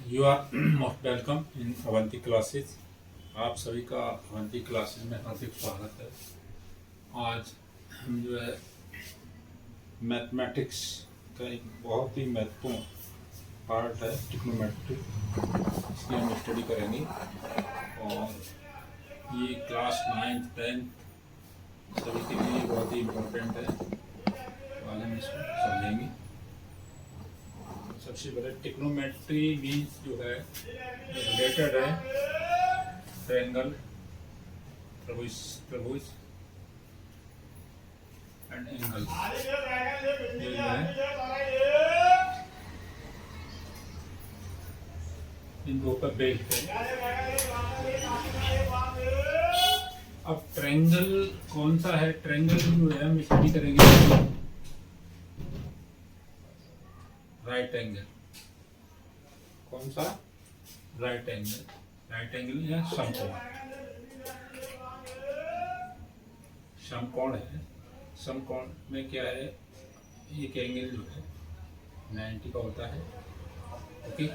You are most welcome in Avanti classes. आप सभी का अवंती क्लासेस में हार्दिक स्वागत है। आज हम जो है मैथमेटिक्स का एक बहुत ही महत्वपूर्ण पार्ट है ट्रिग्नोमेट्री, इसकी हम स्टडी करेंगे। और ये क्लास 9th 10th सभी के लिए बहुत ही इम्पोर्टेंट है, तो आज हम इसको समझेंगे। सबसे पहले ट्रिग्नोमेट्री मीन्स जो है रिलेटेड है ट्रायंगल, त्रिभुज एंड एंगल। ये जो है इन दो पर बेस्ड है। अब ट्रायंगल कौन सा है? ट्रायंगल जो है हम स्टडी करेंगे राइट एंगल। कौन सा? Right angle. राइट एंगल या समकोण। समकोण है। समकोण में क्या है, एक एंगल जो है 90 का होता है। ओके,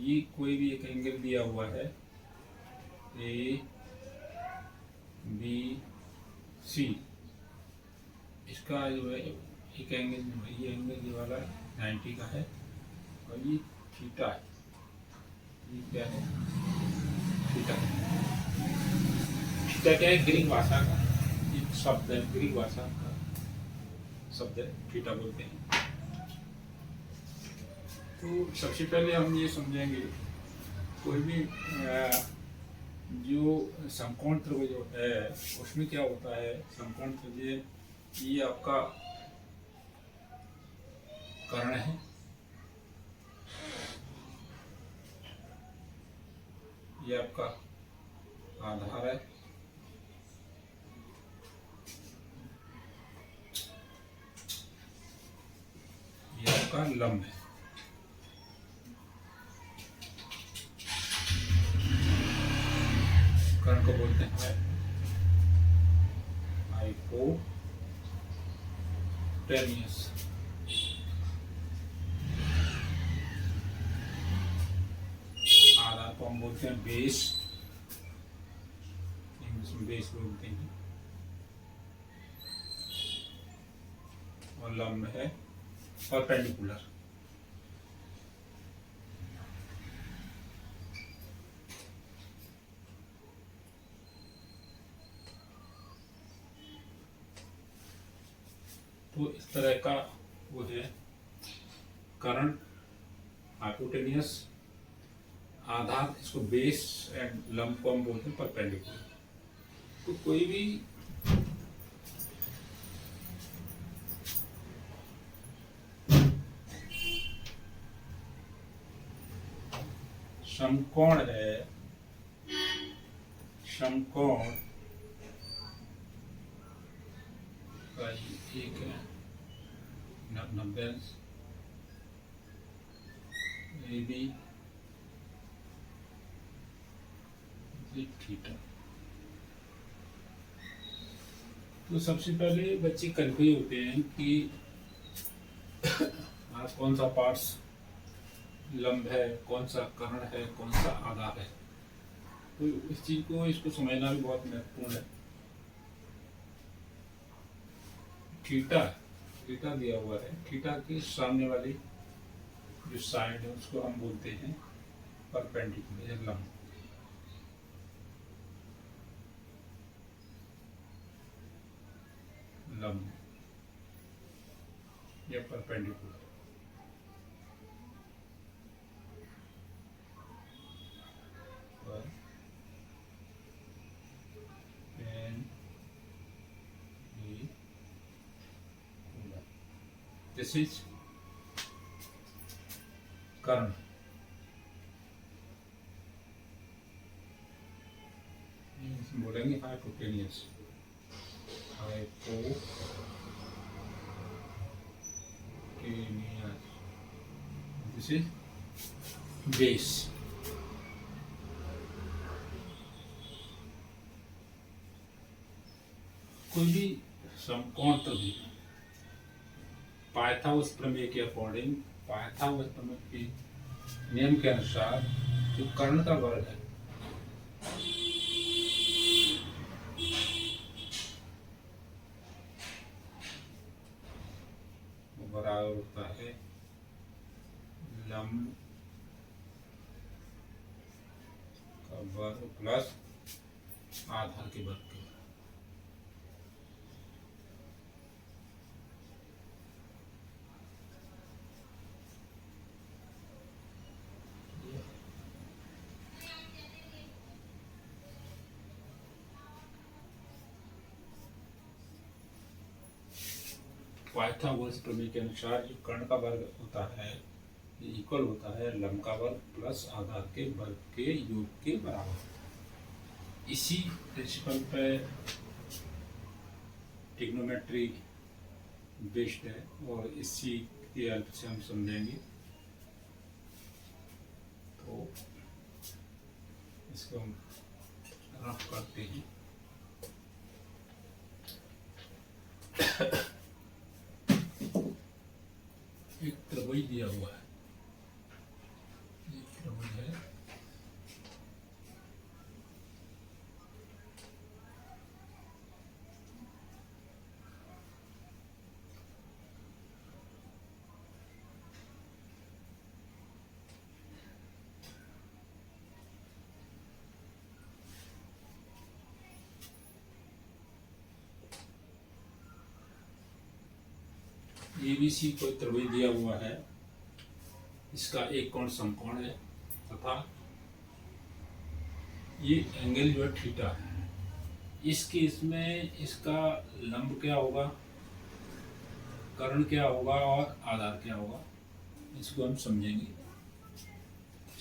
ये कोई भी एक एंगल दिया हुआ है ए बी सी, इसका जो है एक एंगल जो है, ये एंगल ये वाला 90 का है और ये थीटा है। ये क्या है? थीटा। थीटा क्या है? ग्रीक भाषा का एक शब्द है, ग्रीक भाषा का शब्द है, थीटा बोलते हैं। तो सबसे पहले हम ये समझेंगे कोई भी जो समकोण त्रिभुज है उसमें क्या होता है। समकोण त्रिभुज ये आपका कर्ण है, ये आपका आधार है, ये आपका लंब है। कर्ण को बोलते हैं हाइपोटेन्यूस। आधार को हम बोलते हैं बेस, इंग्लिश में बेस बोलते हैं। और लंब है परपेंडिकुलर। तो इस तरह का वो है कर्ण, हाइपोटेन्यूस, आधार, इसको बेस, एंड लंब को हम बोलते हैं परपेंडिकुलर। तो कोई भी समकोण है, समकोण का एक है 90 ए बी थीटा। तो सबसे पहले बच्चे कंफ्यूज होते हैं कि आज कौन सा पार्ट्स लंब है, कौन सा कर्ण है, कौन सा आधार है। तो इस चीज को इसको समझना भी बहुत महत्वपूर्ण है। थीटा, थीटा दिया हुआ है, थीटा के सामने वाली जो साइड है उसको हम बोलते हैं परपेंडिकुलर या लंब। लंब या परपेंडिकुलर। This is कर्ण। बोलेंगे hypotenuse, hypotenuse. This is base. कोई भी समकोण त्रिभुज पाइथागोरस प्रमेय के अकॉर्डिंग पाइथागोरस प्रमेय के नियम के अनुसार जो कर्ण का वर्ग है वो बराबर होता है लंब का वर्ग प्लस आधार के वर्ग के। पाइथागोरस प्रमेय के अनुसार जो कर्ण का वर्ग होता है ये इक्वल होता है लंब का वर्ग प्लस आधार के वर्ग के योग के बराबर। इसी प्रिंसिपल पे ट्रिग्नोमेट्री बेस्ड है और इसी की हेल्प से हम समझेंगे। तो इसको हम रफ करते हैं। एक त्रिभुज दिया हुआ है, एक त्रिभुज है ABC कोई त्रिभुज दिया हुआ है, इसका एक कोण समकोण है तथा ये एंगल जो है थीटा है। इस केस में इसका लंब क्या होगा, कर्ण क्या होगा और आधार क्या होगा, इसको हम समझेंगे।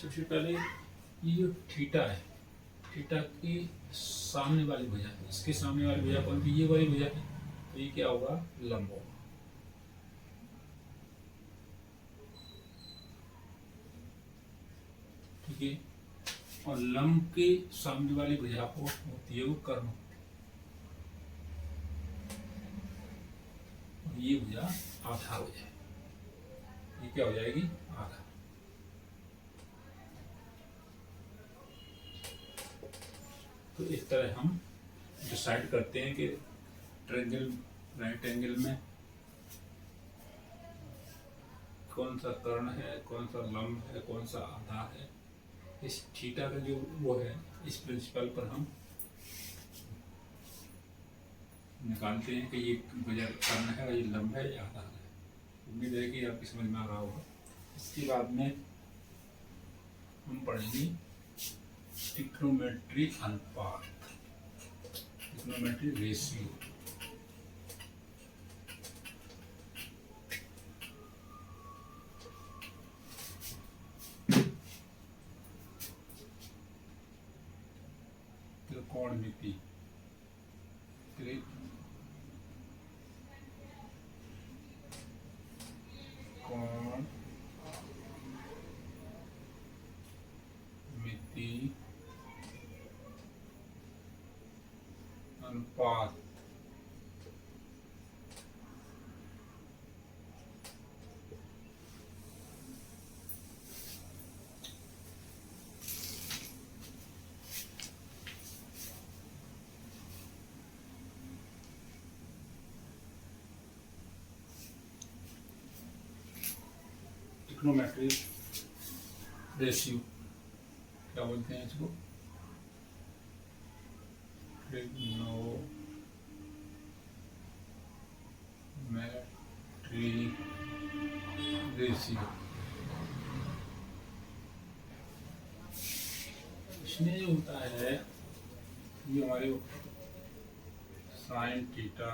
सबसे पहले ये जो थीटा है, थीटा की सामने वाली भुजा, इसके सामने वाली भुजा कौन सी, ये वाली भुजा है, तो ये क्या होगा, लंब होगा। ठीक है, और लंब के सामने वाली भुजा को होती है वो कर्ण होती है, और ये भुजा आधार हो जाए, ये क्या हो जाएगी, आधार। तो इस तरह हम डिसाइड करते हैं कि ट्रायंगल राइट एंगल में कौन सा कर्ण है, कौन सा लंब है, कौन सा आधार है। इस थीटा का जो वो है, इस प्रिंसिपल पर हम निकालते हैं कि ये भुजा कर्ण है, ये लंब है, ये आधार है। उम्मीद है कि आपकी समझ में आ रहा होगा। इसके बाद में हम पढ़ेंगे ट्रिग्नोमेट्री अनुपात, ट्रिग्नोमेट्री रेशियो। त्रिकोणमिति, त्रिकोणमिति अनुपात। ट्रिग्नोमेट्री रेशियो क्या बोलते हैं इसको, ट्रिग्नोमेट्री रेशियो। इसमें जो होता है ये हमारे sine theta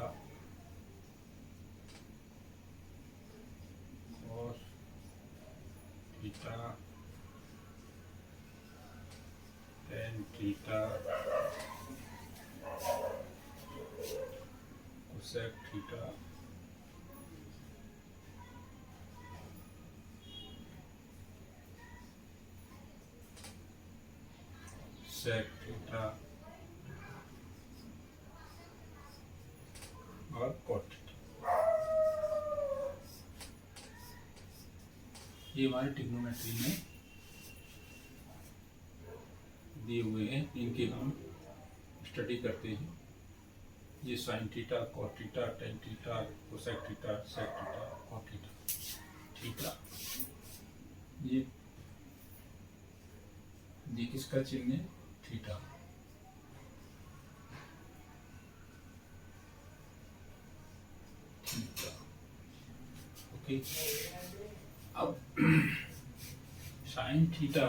cos theta tan theta cosec theta sec theta और cot थीटा। ये हमारे ट्रिग्नोमेट्री में दिए हुए हैं, इनके हम स्टडी करते हैं। ये sine theta, cos theta, tan theta, cosec theta, sec theta, cot theta, theta. ये किसका चिन्ह है? थीटा। Theta, okay. अब साइन थीटा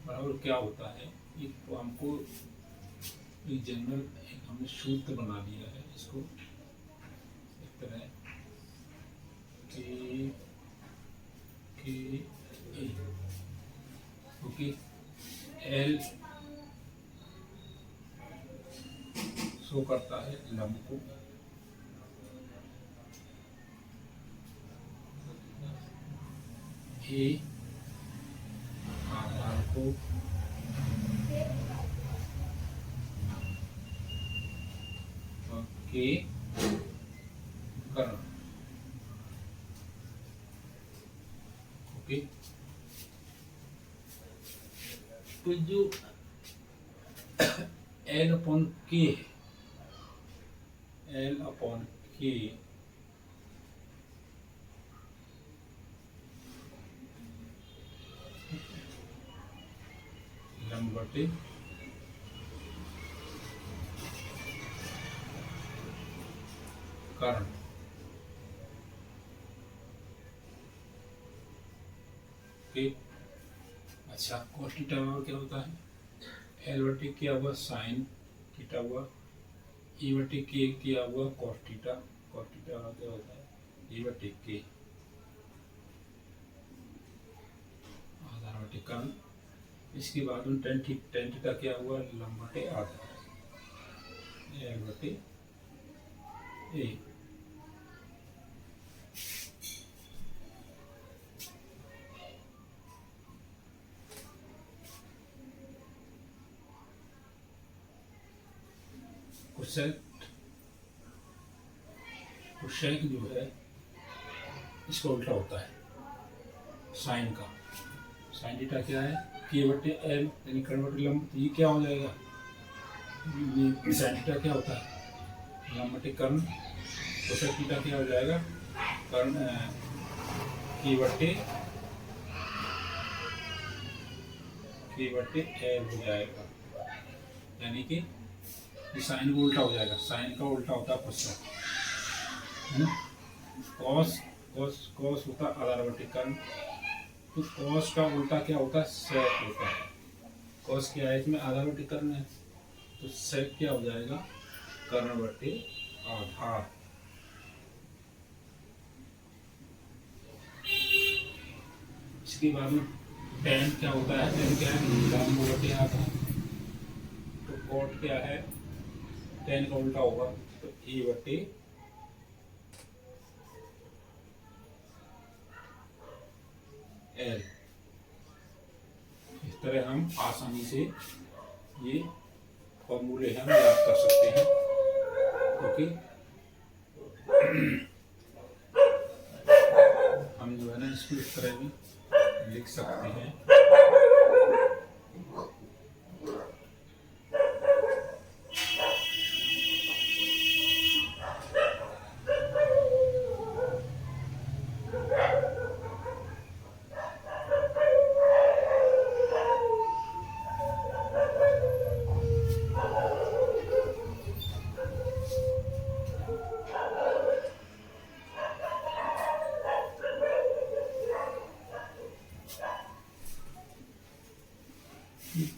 बराबर क्या होता है? एक तो हमको एक जनरल हमने सूत्र बना लिया है, इसको इस तरह के ए, ओके। एल शो करता है लंब को, ए आधार को, के कर्ण, ओके। तो जो एल अपॉन के है, एल अपॉन के लंब बटे कर्ण, ओके। अच्छा, कॉस थीटा बराबर क्या होता है? एल बटे क्या हुआ साइन थीटा हुआ, ई बटे के क्या हुआ कॉस थीटा, कॉस थीटा क्या होता है? ई बटे के आधार बटे कर्ण। इसके बाद में टेन थीटा क्या हुआ? लंब बटे आधार, एल बटे ए। कोसेक जो है इसका उल्टा होता है साइन का। साइन थीटा क्या है? के बटे एल यानी कर्ण बटे लंब। तो ये क्या हो जाएगा? ये साइन थीटा क्या होता है? लंब बटे कर्ण। कोसेक थीटा क्या हो जाएगा? कर्ण के बटे एल हो जाएगा, यानी कि साइन का उल्टा हो जाएगा। साइन का उल्टा होता है कोसेक, है ना। कॉस कॉस कॉस होता है आधार बटे कर्ण, तो कॉस का उल्टा क्या होता है? सेक होता है। कॉस क्या है? इसमें आधार बटे कर्ण है, तो सेक क्या हो जाएगा? कर्ण बटे आधार। इसके बाद में टेन क्या होता है? टेन क्या है? लंब बटे आधार। तो कॉट क्या है? टेन का उल्टा होगा, तो ए बटे एल। इस तरह हम आसानी से ये फॉर्मूले हम याद कर सकते हैं, ओके। हम जो है ना इसको इस तरह भी लिख सकते हैं।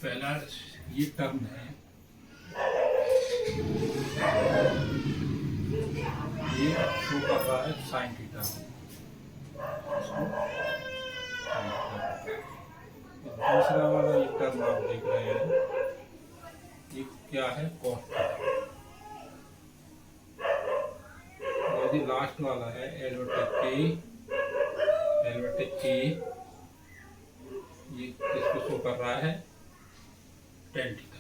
पहला ये टर्म है, ये शो कर रहा है साइन थीटा। दूसरा वाला ये टर्म आप देख रहे हैं, ये क्या है? Cos theta. और ये लास्ट वाला है एल बटे के, ये किसको शो कर रहा है? Tan theta.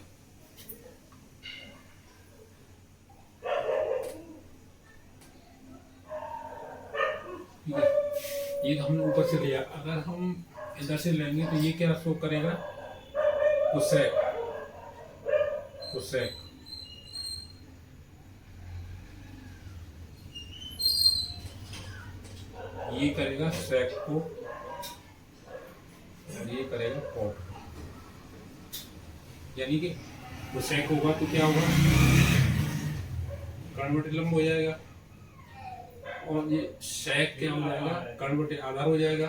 ये तो हमने ऊपर से लिया, अगर हम इधर से लेंगे तो ये क्या शो करेगा, कोसेक, कोसेक। ये करेगा सेक को और ये करेगा कॉट। यानी कि कोसेक होगा तो क्या होगा, कर्ण बटे लंब हो जाएगा, और ये सेक क्या हो जाएगा, कर्ण बटे आधार हो जाएगा,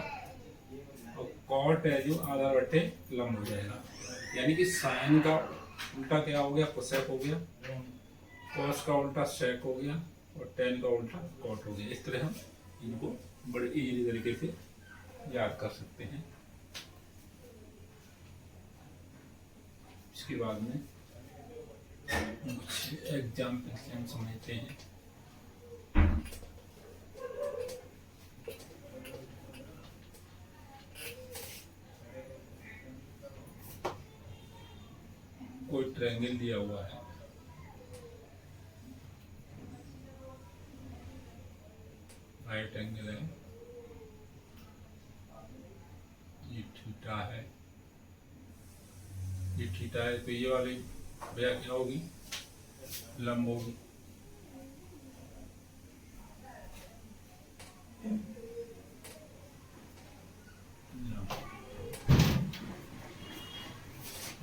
और कॉट है जो आधार बटे लंब हो जाएगा। यानी कि साइन का उल्टा क्या हो गया, कोसेक हो गया, कॉस का उल्टा सेक हो गया, और टेन का उल्टा कॉट हो गया। इस तरह हम इनको बड़े इजीली तरीके से याद कर सकते हैं। इसके बाद में कुछ एग्जाम्पल से हम समझते हैं। कोई ट्रायंगल दिया हुआ है, राइट एंगल है, ये थीटा है, ये थीटा है, तो ये वाली भैया क्या होगी, लंब होगी।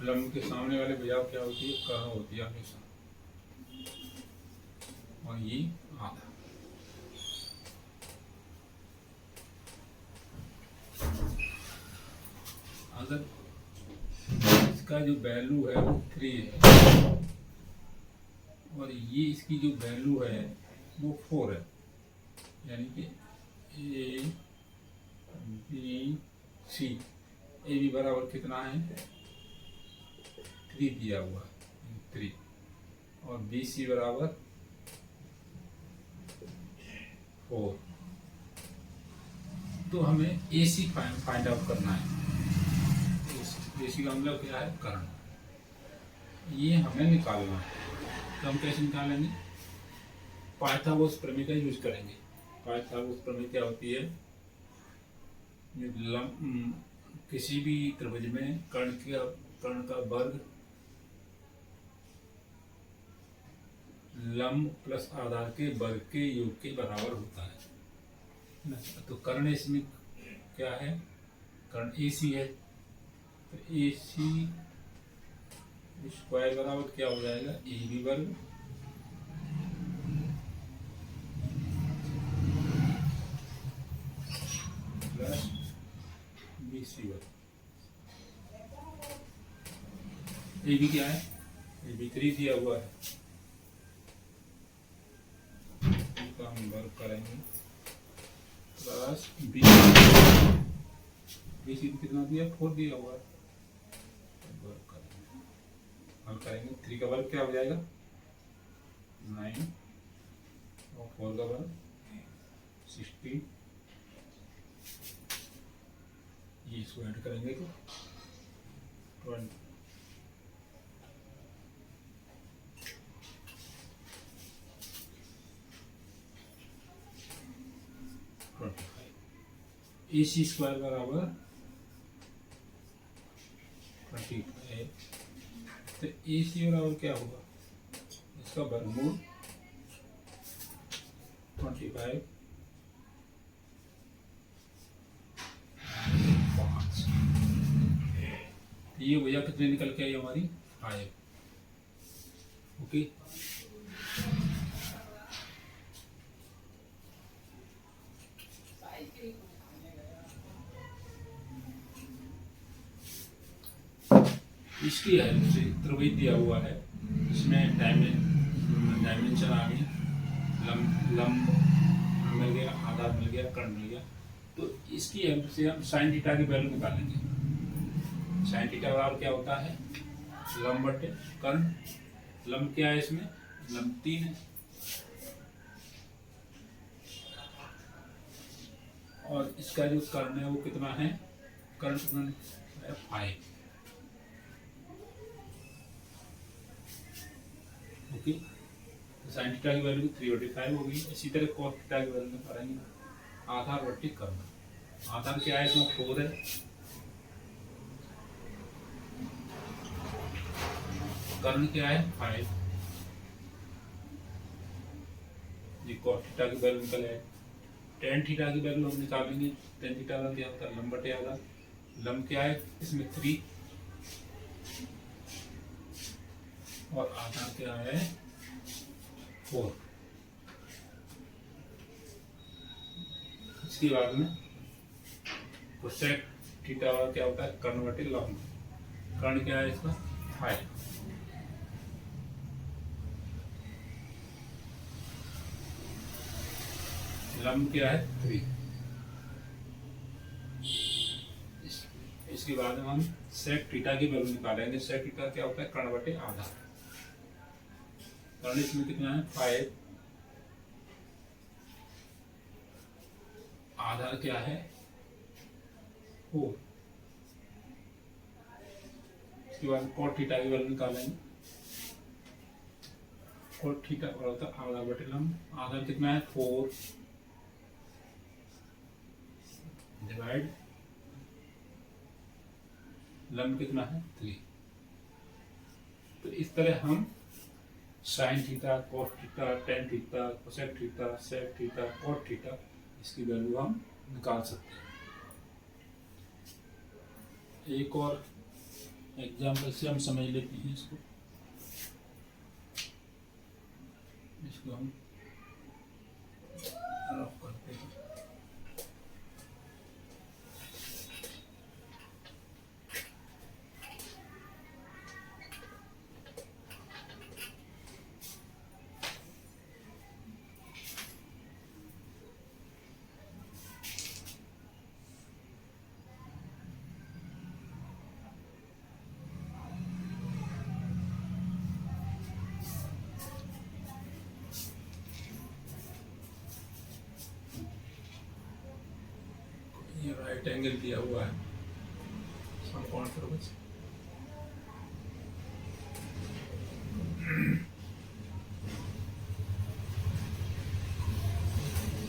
लंब के सामने वाले भुजाओं क्या होती है, कहाँ होती है हमेशा, और ये आधा। अगर इसका जो वैल्यू है वो 3 है और ये इसकी जो वैल्यू है वो 4 है, यानी कि A B C, A B बराबर कितना है, 3 दिया हुआ है, 3, और बी सी बराबर 4। तो हमें ए सी फाइंड आउट करना है। ए सी का मतलब क्या है, कर्ण, ये हमें निकालना है। तो हम कैसे निकालेंगे, पाइथागोरस प्रमेय का यूज करेंगे। पाइथागोरस प्रमेय क्या होती है, किसी भी त्रिभुज में कर्ण का वर्ग लंब प्लस आधार के वर्ग के योग के बराबर होता है। तो कर्ण इसमें क्या है, कर्ण AC है, तो AC स्क्वायर बराबर क्या हो जाएगा, AB वर्ग प्लस BC वर्ग। AB क्या है, AB 3 दिया हुआ है, इसका हम वर्ग करेंगे प्लस BC कितना दिया, 4 दिया हुआ है, वर्ग करेंगे, हल करेंगे। 3 का वर्ग क्या हो जाएगा, 9, और 4 का वर्ग 16, ये इसको ऐड करेंगे तो 20। AC स्क्वायर बराबर 25, तो AC बराबर क्या होगा, इसका वर्गमूल 25, 5। ये भैया कितने निकल के आई हमारी, 5। ओके, इसकी हेल्प से त्रिभुज दिया हुआ है, इसमें डायमेंशन आ गई, लंब मिल गया, आधार मिल गया, कर्ण मिल गया। तो इसकी हेल्प से हम साइन थीटा की वैल्यू निकालेंगे। साइन थीटा बराबर क्या होता है, लंब बटे कर्ण। लंब क्या है इसमें, लंब 3 है, और इसका जो कर्ण है वो कितना है, कर्ण कितना है, 5। ओके, तो साइन थीटा की वैल्यू 3/5 होगी। इसी तरह कॉस थीटा की वैल्यू निकालेंगे, आधार बटे कर्ण। आधार क्या है इसमें 4 है, कर्ण क्या है 5, ये cos थीटा की वैल्यू निकल है। tan थीटा की वैल्यू हम निकालेंगे, tan थीटा का क्या होता है लंब बटे आधार, लंब क्या है इसमें 3 और आधार क्या है 4। इसके बाद में कोसेक थीटा का क्या होता है कर्ण बटे लंब, कर्ण क्या है इसका 5, लंब क्या है 3। इसके बाद में हम सेक थीटा की वैल्यू निकालेंगे, सेक थीटा क्या होता है कर्ण बटे आधार, कर्ण इसमें कितना है 5, आधार क्या है 4। इसके बाद cot थीटा की वैल्यू निकालेंगे, cot थीटा होता है आधार बटे लंब, आधार कितना है 4 डिवाइड लंब कितना है 3। तो इस तरह हम sine theta, cos theta, tan theta, cosec theta, sec theta, cot theta इसकी वैल्यू हम निकाल सकते हैं। एक और एग्जाम्पल से हम समझ लेते हैं इसको हम रफ करते हैं। ये राइट एंगल दिया हुआ है समकोण त्रिभुज,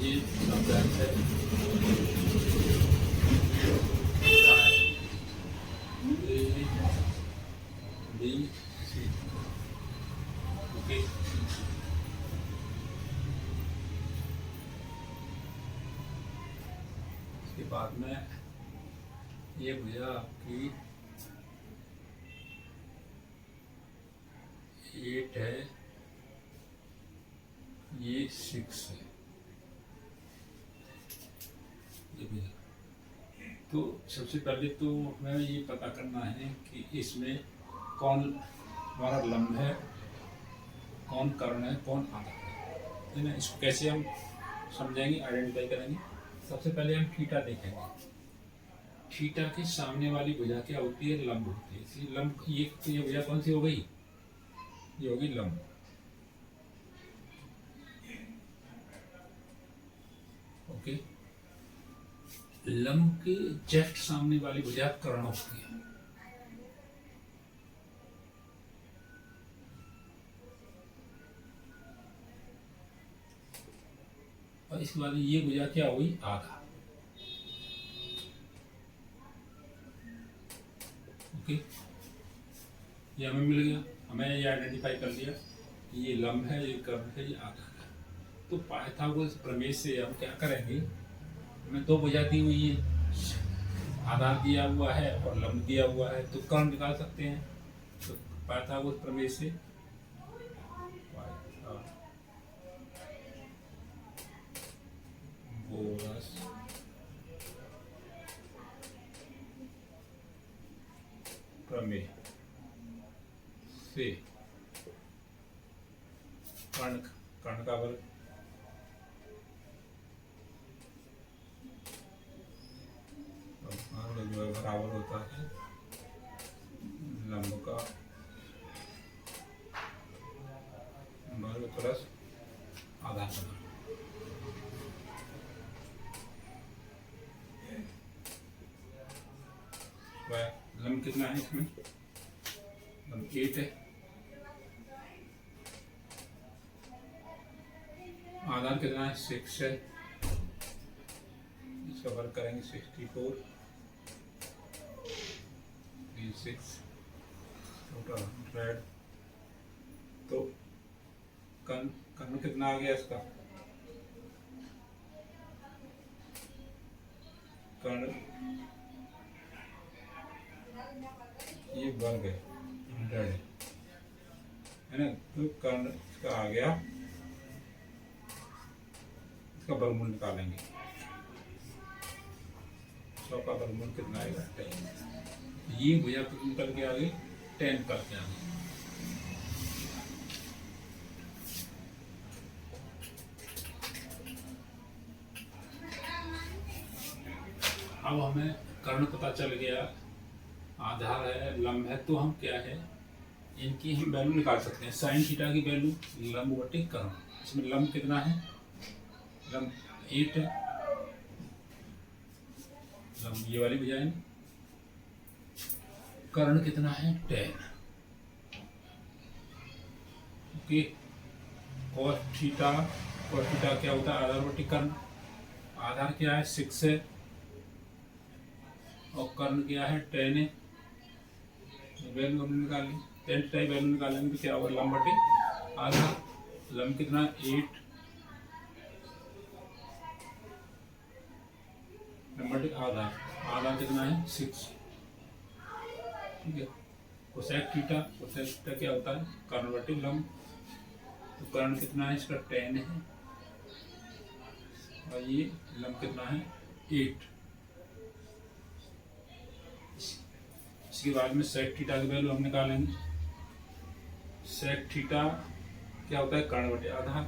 ये सब्जेक्ट है बी सी। ओके, इसके बाद में ये भैया आपकी 8 है, ये 6 है, ये भैया। तो सबसे पहले तो हमें ये पता करना है कि इसमें कौन हमारा लंब है, कौन कर्ण है, कौन आधार है ना। इसको कैसे हम समझेंगे, आइडेंटिफाई करेंगे। सबसे पहले हम थीटा देखेंगे, थीटा के सामने वाली भुजा क्या होती है लंब होती है, इसलिए लंब ये भुजा कौन सी हो गई, ये होगी लंब। ओके, लंब के जस्ट सामने वाली भुजा कर्ण होती है। और इसके बाद ये भुजा क्या हुई आधा। ओके, ये हमें मिल गया, हमें ये आइडेंटिफाई कर लिया कि ये लंब है, ये कर्ण है, ये आधा है। तो पाइथागोरस प्रमेय से हम क्या करेंगे, हमें दो भुजा दी हुई है, आधार दिया हुआ है और लंब दिया हुआ है, तो कर्ण निकाल सकते हैं। तो पाइथागोरस प्रमेय से प्रमेय से कर्ण का वर्ग जो है बराबर होता है लंब का वर्ग प्लस आधार का वर्ग। लंब कितना है इसमें, लंब 8 है, आधार कितना है 6 है, इसका इसका वर्क करेंगे 64 36 टोटल 100। तो कर्ण कितना आ गया इसका? कर्ण ये वर्ग है 100 है ना। तो कर्ण इसका आ गया, इसका वर्गमूल निकालेंगे। 100 का वर्गमूल कितना आएगा? 10। ये भुजा निकल के आगे 10 करके आगे। अब हमें कर्ण पता चल गया, आधार है, लंब है, तो हम क्या है इनकी हम वैल्यू निकाल सकते हैं। साइन थीटा की वैल्यू लंब बटे कर्ण। इसमें लंब कितना है? लंब 8 है, लंब ये वाली भुजा है। कर्ण कितना है? 10। ओके, cos थीटा क्या होता है? आधार बटे कर्ण। आधार क्या है? 6 है और कर्ण क्या है? 10 है। वैल्यू हमने निकाल ली, 10 टाइप वैल्यू निकालेंगे तो क्या होगा? लंब बटे आधार। लंब कितना? 8। लंब बटे आधार, आधार कितना है? 6। ठीक है। कोसेक थीटा क्या होता है? कर्ण बटे लंब। तो कर्ण कितना है इसका? 10 है और ये लंब कितना है? 8। इसके बाद में सेक थीटा की वैल्यू हम निकालेंगे। सेक थीटा क्या होता है? कर्ण बटे आधार।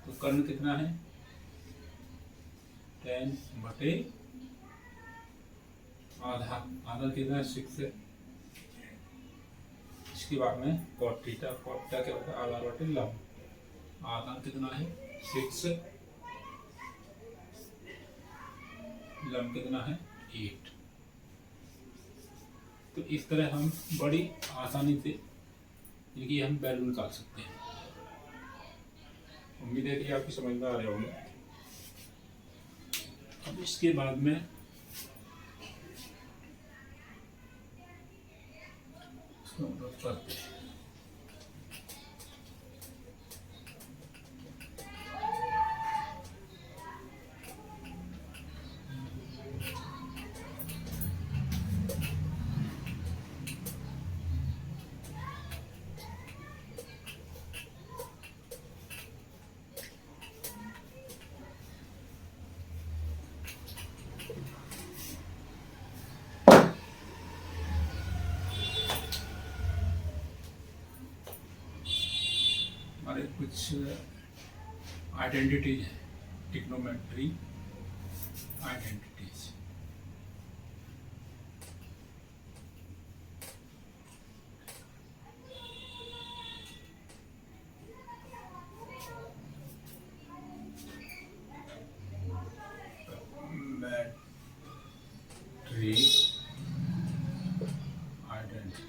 तो कर्ण कितना है? 10 बटे आधार, आधार कितना है? 6 है। इसके बाद में कॉट थीटा क्या होता है? आधार बटे लंब। आधार कितना है? 6, लंब कितना है? 8। तो इस तरह हम बड़ी आसानी से इनकी हम वैल्यू निकाल सकते हैं। उम्मीद है कि आपकी समझ में आ रहे होंगे। अब इसके बाद में करते हैं। हमारे कुछ आइडेंटिटीज है, ट्रिग्नोमेट्री आइडेंटिटीज। मैट्री आइडेंटिटी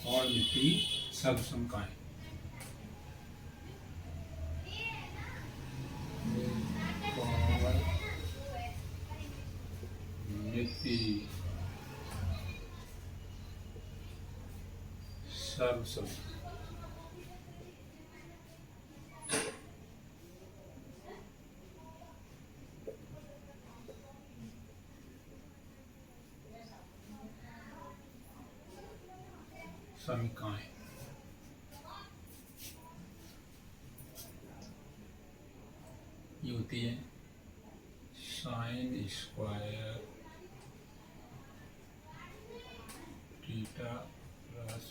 और मिट्टी सर्वसमकाएं। मिट्टी सर्वसम समीकाएं। ये होती है sine square theta plus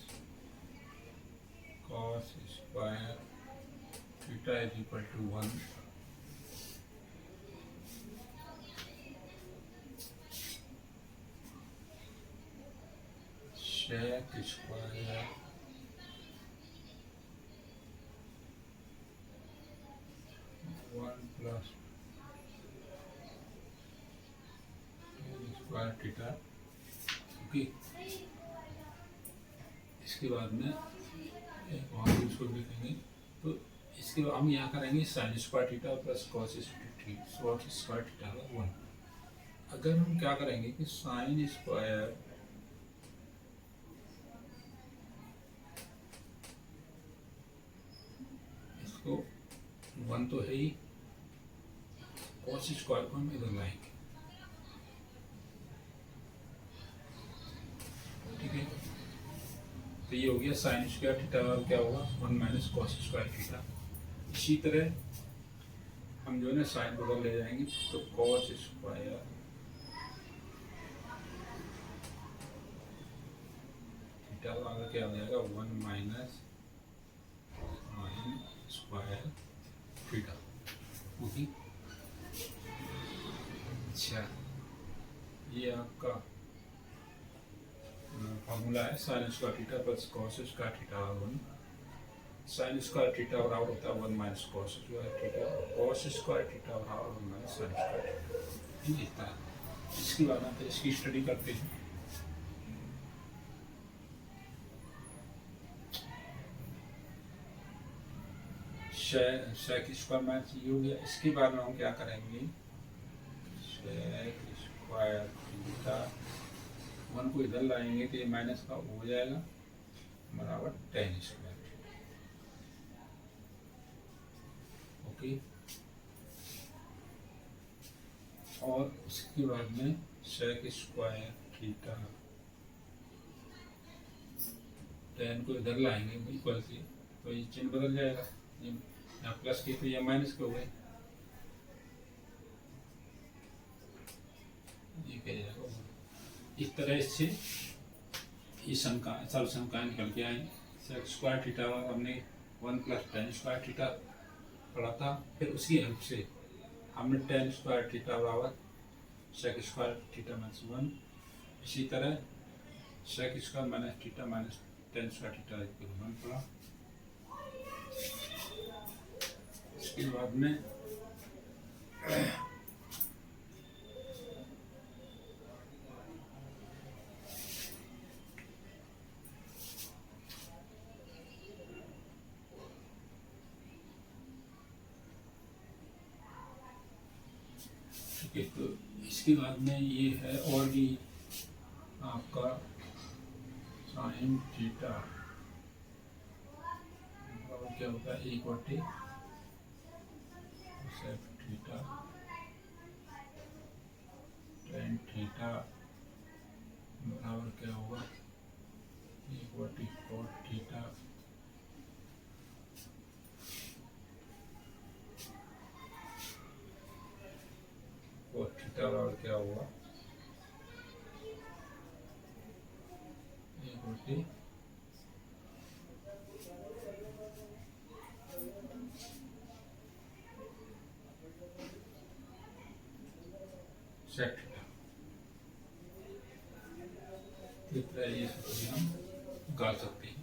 cos square theta is equal to 1। Sec square plus square theta. Okay, इसके बाद में एक और यूज इसको भी लिखेंगे। तो इसके बाद हम यहाँ करेंगे sign square theta plus cos square theta 1। अगर हम क्या करेंगे कि साइन स्क्वायर इसको 1 तो है ही, कॉस स्क्वायर को हम इधर लाएंगे, ठीक है। तो ये हो गया साइन स्क्वायर थीटा और क्या होगा 1 माइनस कॉस स्क्वायर थीटा। इसी तरह हम जो है ना साइन बदल ले जाएंगे, तो कॉस स्क्वायर थीटा आगे क्या हो जाएगा 1 minus sign square theta. Okay, अच्छा ये आपका फॉर्मूला है sine square theta plus cos square theta 1। Sign square theta बराबर होता है 1 minus cos square theta, cos square theta बराबर 1 माइनस साइन स्क्वायर थीटा। ये लिखता है। इसके बाद हम इसकी स्टडी करते हैं। सेक स्क्वायर मैथ ये हो गया। इसके बाद में हम क्या करेंगे, सेक स्क्वायर थीटा 1 को इधर लाएंगे तो ये माइनस का हो जाएगा बराबर tan स्क्वायर। ओके, और उसके बाद में सेक स्क्वायर थीटा tan को इधर लाएंगे इक्वल से, तो ये चिन्ह बदल जाएगा, यहाँ प्लस के तो ये माइनस के हो गए, ये क्या जाएगा। इस तरह से इस समीकरण निकल के आए। सेक स्क्वायर थीटा हमने 1 प्लस tan स्क्वायर थीटा पढ़ा था, फिर उसकी हेल्प से हमने tan स्क्वायर थीटा बराबर सेक स्क्वायर थीटा माइनस 1, इसी तरह sec square minus theta minus tan square theta equal 1 पढ़ा। इसके बाद में तो इसके बाद में ये है और भी आपका साइन थीटा बराबर क्या होता है 1/2 सेक थीटा tan थीटा बराबर क्या होगा 1/2 cot थीटा बराबर क्या होगा 1/2 सेक थीटा। इस तरह ये हम निकाल सकते हैं।